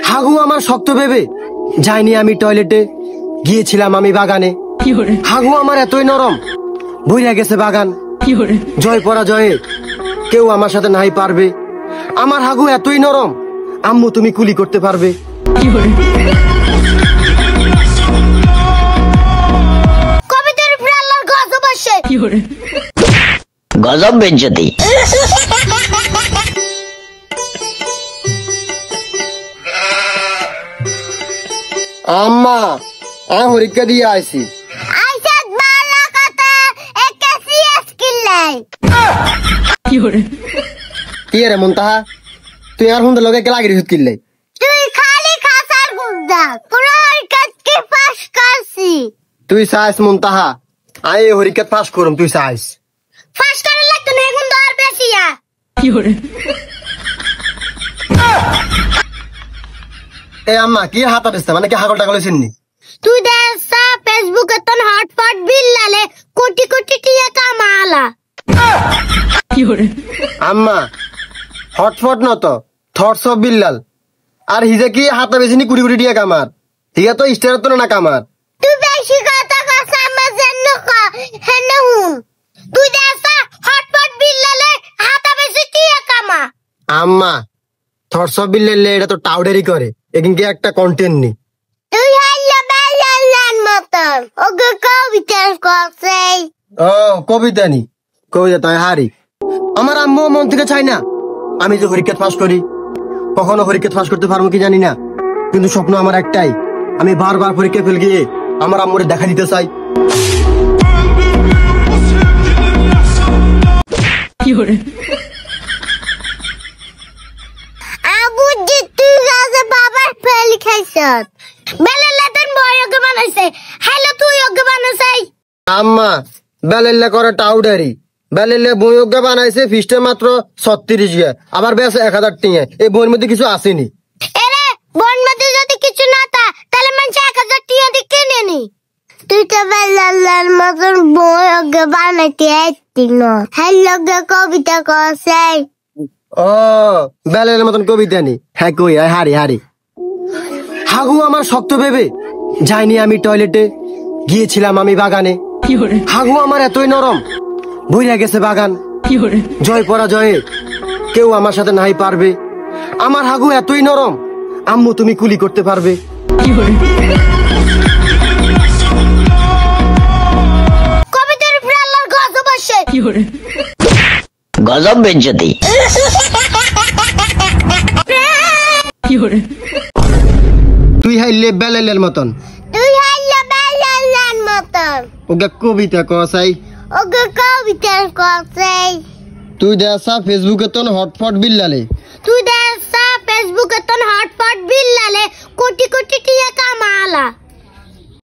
হাগু আমার শক্ত ভেবে যাইনি আমি টয়লেটে, গিয়েছিলাম আমি বাগানে। হাগু আমার এতই নরম, ভইরা গেছে বাগান। জয় পরাজয়ে কেউ আমার সাথে নাই পারবে। আমার হাগু এতই নরম, আম্মু তুমি কুলি করতে পারবে। গজব বেজ্জতি। আম্মা আমি পরীক্ষা দিয়ে আইছি। কি রে মুনতাহা, তুই আর হুন্দের লগে লাগি রিহুত কিনলে? তুই চাইস মুনতাহা আই হরিকাত পাস করুম, তুই চাইস এ আম্মা কি হাতা দিস্তা মানে কি হাগল টাগল চিননি? তুই দেশা ফেসবুকে তোর হটপট বিল লালে কোটি কোটি টিয়া কামালা। আম্মা হটফট নত থটস অফ বিল্লাল। আর হিজে কি হাতা বেশিনি কুড়ি কুড়ি টিয়া কামার, হিজা তো স্টারের তো না কামার। তুই বেশি কথা কস আমার জন্য হেন হুন। তুই দেশা হটপট বিল লালে হাতা বেশি টিয়া কামা। আম্মা থটস অফ বিল্লাল এটা তো টাউডারি করে, এখান কি একটা কন্টেন্ট নি। তুই হাল্লা বেলালান মতন ওকে কবিতা করছে। ও কবিতা নি, কবিতা তাই হারি। আমার আম্মু মন থেকে চাই না আমি যে হরিকেত পাস করি, কখনো হরিকেত পাস করতে পারবো কি জানি না, কিন্তু স্বপ্ন আমার একটাই, আমি বারবার পরীক্ষা ফেল গিয়ে আমার আম্মুরে দেখা দিতে চাই। আবু জি তুই রাজা বাবার ফেল খাইছত বেলালাতেন বয়কে বানাইছে, হ্যালো তুই ওকে বানাইছাই। আম্মা বেলেল্লা করে টাউডারি, বেলেল্লা বইয়োগ্য বানাইছে ফিস্টে মাত্র 36 গে, আবার বেশ 1000 টিঙে। এই বইয়ের মধ্যে কিছু আসেনি। এরে বন মধ্যে যদি কিছু না তা তাহলে মানুষ 1000 টিয়া দিয়ে কিনে নি। তুই তো বেলালার মতন বয়কে বানাইতে আইতি না, হ্যালো গে কবিতা করছে। ও বেলের মতন কবিতা নি, হ্যাঁ কই হারি হারি। হাগু আমার শক্ত ভেবে যাইনি আমি টয়লেটে, গিয়েছিলাম আমি বাগানে। হাগু আমার এতই নরম, ভইরা গেছে বাগান। জয় পরাজয়ে কেউ আমার সাথে নাই পারবে। আমার হাগু এতই নরম, আম্মু তুমি কুলি করতে পারবে। কবিতার উপরে আল্লাহর গজব আসে। গজব বেজ্জতি। তুই হাইলে বেলেলের মতন, তুই হাল্লা বেলালান মতন ওকে কবিতা কসাই। ওকে কবিতা করছে। তুই দেশা ফেসবুকে তো হটফট বিল্লালে, তুই